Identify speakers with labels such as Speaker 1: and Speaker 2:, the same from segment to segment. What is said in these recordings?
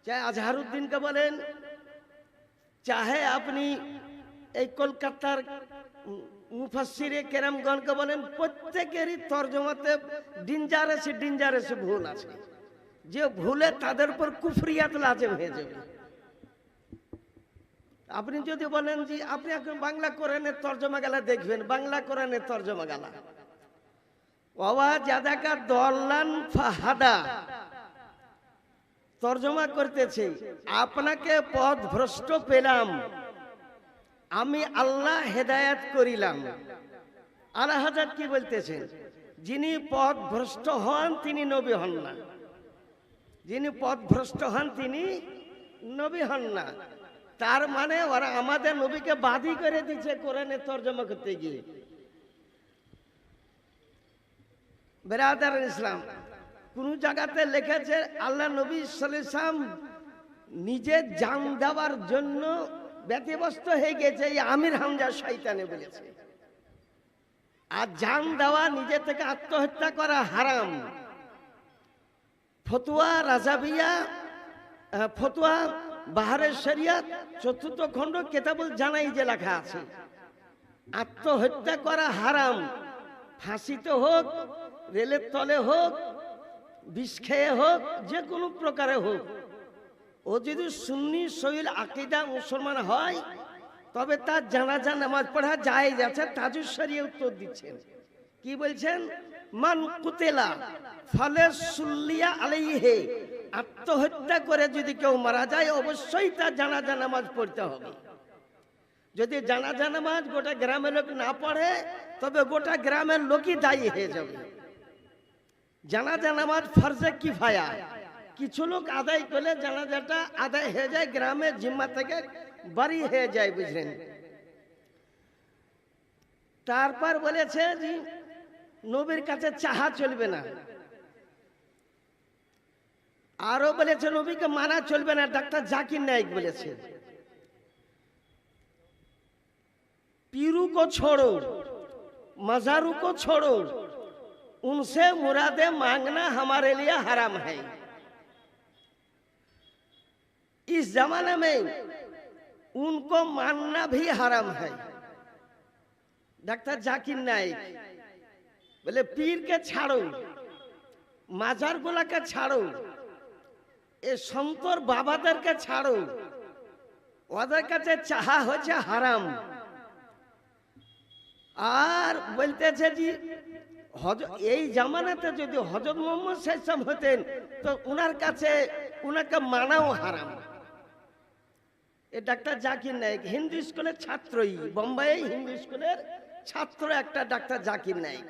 Speaker 1: चाहे अजहरुद्दीन के बोलें, चाहे अपनी एक कोलकातार मुफस्सिरे केरामगण के बोलें, प्रत्येकेरই तर्जमाते डेंजारास भूल আছে। যে ভুলে তাদের উপর কুফরিয়াত লাজেম হয়ে যাবে। আপনি যদি বলেন যে আপনি এখন বাংলা কোরআনের তরজমা গালা দেখবেন, বাংলা কোরআনের তরজমা গালা ওয়া জাদাকা দল্লান ফাহাদা তরজমা করতেছে, আপনাকে পথ ভ্রষ্ট পেলাম, আমি আল্লাহ হেদায়েত করিলাম। আলা হাজার কি বলতেছেন, যিনি পথ ভ্রষ্ট হন তিনি নবী হন না, যিনি পথ ভ্রষ্ট হন তিনি নবী হন না। তার মানে ওরা আমাদের নবীকে বাদী করে দিচ্ছে কোরআনের তরজমা করতে গিয়ে। বেরাদার ইসলাম কোন জায়গাতে লিখেছে আল্লাহ নবী সাল্লাল্লাহু আলাইহি ওয়াসাল্লাম নিজে জান দেওয়ার জন্য ব্যতিব্যস্ত হয়ে গেছে, এই আমির হামজা শয়তানে বলেছে। আর জান দেওয়া, নিজে থেকে আত্মহত্যা করা হারাম। ফতোয়া রাজাবিয়া, ফতোয়া বাহারের শরিয়াত ৪র্থ খণ্ড কিতাবুল জানাইজে লেখা আছে, আত্মহত্যা করা হারাম। ফাঁসিতে হোক, রেলের তলে হোক, বিষ খেয়ে হোক, যে কোনো প্রকারে হোক, ও যদি সুন্নি সহিল আকীদা মুসলমান হয় তবে তার জানাজা নামাজ পড়া জায়েজ আছে। তাজুস শরিয়া উত্তর দিচ্ছেন, কি বলছেন, মান কুতিলা ফালাসুল্লিয়া আলাইহি, আত্মহত্যা করে যদি কেউ মারা যায় অবশ্যই তার জানাজা নামাজ পড়তে হবে। যদি জানাজা নামাজ গোটা গ্রামের লোক না পড়ে তবে গোটা গ্রামের লোকই দায়ী হয়ে যাবে। জানাজা নামাজ ফরজে কিফায়া, কিছু লোক আদায় করলে জানাজাটা আদায় হয়ে যায়, গ্রামের জিম্মা থেকে বাড়ি হয়ে যায়, বুঝলেন। তারপর বলেছে যে নবীর কাছে চাহা চলবে না, আরো বলেছে নবীকে মানা চলবে না। ডাক্তার জাকির নায়েক বলেছে पीरू को छोड़ो, मजारू को छोड़ो, उनसे मुरादे मांगना हमारे लिए हराम है। इस जमाने में उनको मानना भी हराम है। डॉक्टर जाकिर नाइक बोले पीर के छाड़ो, माजार गुला के छाड़ो, ए संतर बाबादर के छाड़ो, ওদের কাছে চাহা হচ্ছে হারাম। আর বলতেছে যে এই জামানাতে যদি হযরত মুহাম্মদ সাল্লাল্লাহু আলাইহি ওয়াসাল্লাম হতেন তো উনার কাছে উনাকে মানাও হারাম। এ ডাক্তার জাকির নায়েক হিন্দু স্কুলের ছাত্রই, বোম্বাই হিন্দু স্কুলের ছাত্র একটা ডাক্তার জাকির নায়েক।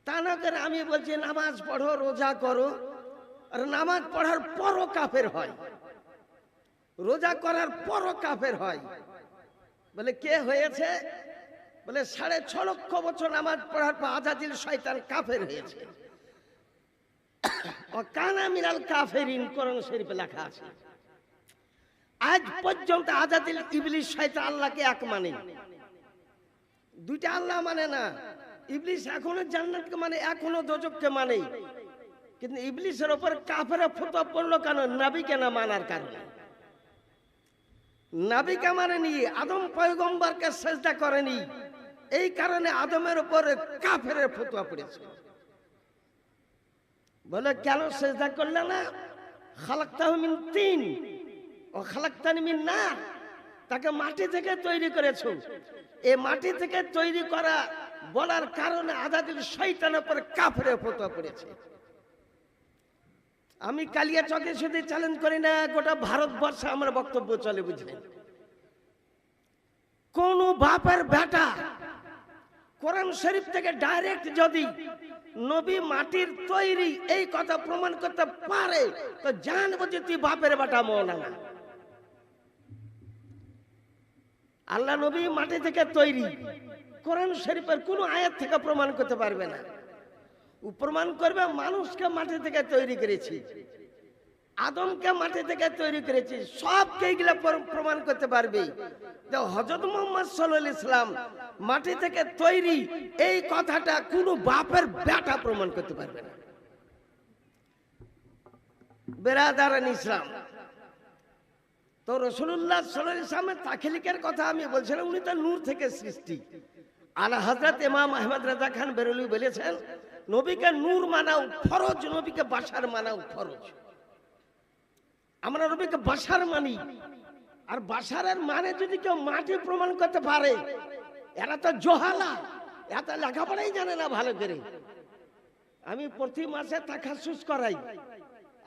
Speaker 1: তা না করে আমি বলছি নামাজ পড়ো, রোজা করো, আর নামাজ পড়ার পরও কাফের হয়, রোজা করার পরও কাফের হয়। বলে কে হয়েছে? বলে ৬.৫ লক্ষ বছর নামাজ পড়ার পর আজাদিল শয়তান কাফের হয়েছে। ও কানা মিনাল কাফেরিন কোরআন শরীফে লেখা আছে। আজ পর্যন্ত আজাদিল ইবলিস শয়তান আল্লাহকে এক মানে, দুইটা আল্লাহ মানে না। ইবলিস এখনো জান্নাতকে মানে, এখনো দোজখকে মানে, কিন্তু ইবলিসের উপর কাফেরা ফতোয়া পড়লো কেন? নবীকে না মানার কারণে। নবীকে মানেনি, আদম পয়গম্বরকে সিজদা করেনি, এই কারণে আদমের উপর কাফেরের ফতোয়া পড়েছে। বলে কেন সিজদা করলে না? খালাকতাহু মিন তিন ও খালাকতানি মিন নার, তাকে মাটি থেকে তৈরি করেছো। এই মাটি থেকে তৈরি করা বলার কারণে আজাদিল শয়তানের উপর কাফেরের ফতোয়া পড়েছে। আমি কালিয়াচকে শুধু চ্যালেঞ্জ করি না, গোটা ভারতবর্ষে আমার বক্তব্য চলে, বুঝলেন। কোন বাপের বেটা কোরআন শরীফ থেকে ডাইরেক্ট যদি নবী মাটির তৈরি এই কথা প্রমাণ করতে পারে তো জানবো যে তুই বাপের বেটা মওলানা। আল্লাহ নবী মাটি থেকে তৈরি কোরআন শরীফের কোন আয়াত থেকে প্রমাণ করতে পারবে না। ও প্রমাণ করবে মানুষকে মাটি থেকে তৈরি করেছি, আদমকে মাটি থেকে তৈরি করেছি, সবকে এগুলা প্রমাণ করতে পারবে। হযরত মুহাম্মদ সাল্লাল্লাহু আলাইহি ওয়াসাল্লাম মাটি থেকে তৈরি এই কথাটা কোনো বাপের বেটা প্রমাণ করতে পারবে না। বেরাদারান ইসলাম, তো রাসূলুল্লাহ সাল্লাল্লাহু আলাইহি ওয়াসাল্লামের তাখলিকের কথা আমি বলছিলাম, উনি তো নূর থেকে সৃষ্টি। আলা হযরত ইমাম আহমদ রাজা খান বেরেলভী বলেছেন, নবীকে নূর মানাও ফরজ, নবীকে বাশার মানাও ফরজ। আমরা নবীকে বাশার মানি, আর বাশারের মানে যদি কেউ মাটি প্রমাণ করতে পারে, এরা তো জোহালা, এত লেখাপড়াই জানে না ভালো করে। আমি প্রতি মাসে তাকাসুস করাই,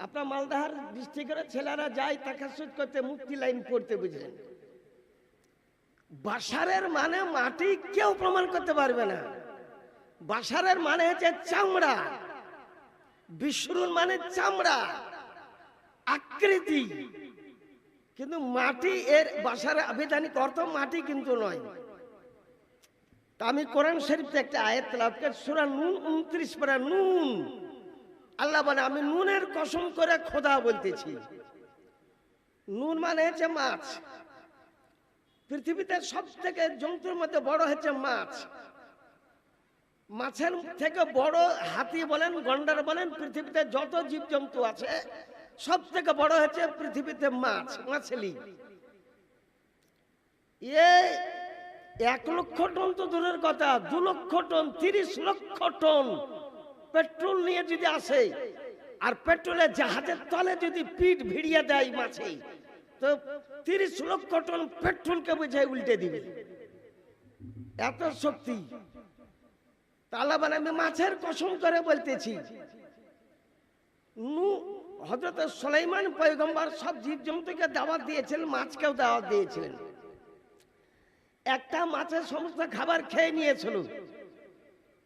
Speaker 1: আপনার মালদাহার ডিস্ট্রিক্টের ছেলেরা যায় তাকাসুস করতে, মুক্তি লাইন পড়তে, বুঝলেন। বাশারের মানে মাটি কেউ প্রমাণ করতে পারবে না। বাশারের মানে হচ্ছে চামড়া, বিশরুন মানে চামড়া, আকৃতি, কিন্তু মাটি এর বাশারের আবিধানিক অর্থ মাটি কিন্তু নয়। তা আমি কোরআন শরীফে একটা আয়াত তেলাওয়াত করি, সূরা নূন 29 পারা নুন। আল্লাহ বলে, আমি নুনের কসম করে খোদা বলতেছি। নুন মানে হচ্ছে মাছ। পৃথিবীতে সব থেকে জন্তুর মধ্যে বড় হচ্ছে মাছ। মাছের থেকে বড় হাতি বলেন, গন্ডার বলেন, পৃথিবীতে যত জীবজন্তু আছে সব থেকে বড় হচ্ছে পৃথিবীতে মাছ, মাছলি। 1 লক্ষ টন তো দূরের কথা, 2 লক্ষ টন, 30 লক্ষ টন পেট্রোল নিয়ে যদি আসে, আর পেট্রোলের জাহাজের তলে যদি পিঠ ভিড়িয়ে দেয় মাছে, তো 30 লক্ষ টন পেট্রোলকে বুঝায় উল্টে দিবে, এত শক্তি। তাহলে মানে আমি মাছের কসম করে বলতেছি, হযরত সুলাইমান পয়গম্বর সব জীবজন্তুকে দাওয়াত দিয়েছিলেন, মাছকেও দাওয়াত দিয়েছিলেন। একটা মাছের সমস্ত খাবার খেয়ে নিয়েছিল।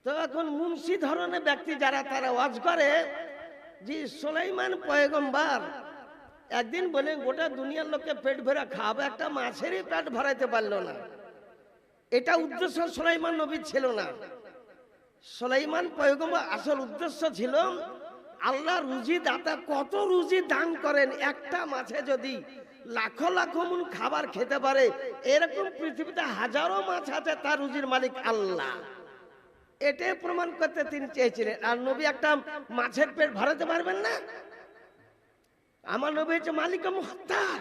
Speaker 1: তো এখন মুন্সি ধরনের ব্যক্তি যারা, তারা ওয়াজ করে যে সুলাইমান পয়গম্বর একদিন বলে গোটা দুনিয়ার লোককে পেট ভরে খাওয়াবে, একটা মাছেরই পেট ভরাইতে পারলো না। এটা উদ্দেশ্য সুলাইমান নবীর ছিল না। সুলাইমান পয়গম্বর আসল উদ্দেশ্য ছিল, আল্লাহ রুজি দাতা কত রুজি দান করেন, একটা মাছে যদি লাখো লাখো মন খাবার খেতে পারে, এরকম পৃথিবীতে হাজারো মাছ আছে, তার রুজির মালিক আল্লাহ। এটাই প্রমাণ করতে তিনি চেয়েছিলেন। আর নবী একটা মাছের পেট ভরাতে পারবেন না? আমার নবী হচ্ছে মালিক মুখতার,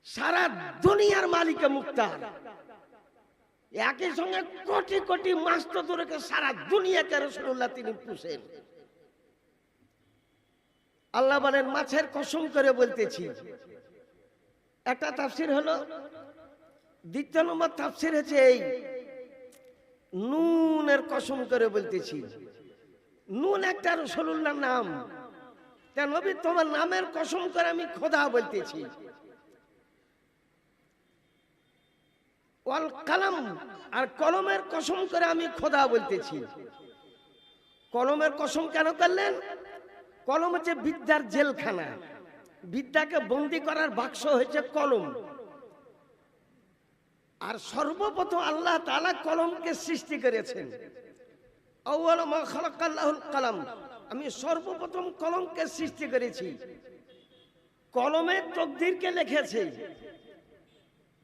Speaker 1: সারা দুনিয়ার মালিক মুখতার। একই সঙ্গে কোটি কোটি মাছ তো দূরে, সারা দুনিয়াকে রাসূলুল্লাহ তিনি পুষেন। আল্লাহ বলেন, মাছের কসম করে বলতেছি। একটা তাফসীর হলো, দ্বিতীয় নম্বর তাফসীর হচ্ছে এই, নুনের কসম করে বলতেছি। নুন একটা রাসূলুল্লাহর নাম। তা নবী, তোমার নামের কসম করে আমি খোদা বলতেছি। ওয়াল কালাম, আর কলমের কসম করে আমি খোদা বলতেছি। কলমের কসম কেন করলেন? কলম হচ্ছে বিদ্যার জেলখানা, বিদ্যাকে বন্দী করার বাক্স হয়েছে কলম। আর সর্বপ্রথম আল্লাহ তাআলা কলমকে সৃষ্টি করেছেন। আউয়ালু মা খালাকাল্লাহুল কলম, আমি সর্বপ্রথম কলমকে সৃষ্টি করেছি। কলমে তকদিরকে লিখেছে।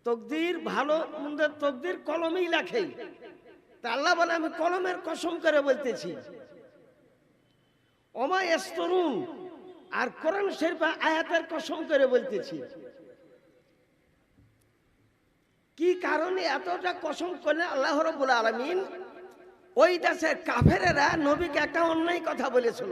Speaker 1: তকদির, ভালো মন্দ তকদির কলমেই লেখে। তা আল্লাহ বলে, আমি কলমের কসম করে বলতেছি। ওমা ইয়াসতুরুন, আর কোরআন শরীফ আয়াতের কসম করে বলতেছি। কি কারণে এতটা কসম করলেন আল্লাহ রাব্বুল আলামিন? ওই দেশের কাফেরেরা নবীকে একটা অন্যায় কথা বলেছিল।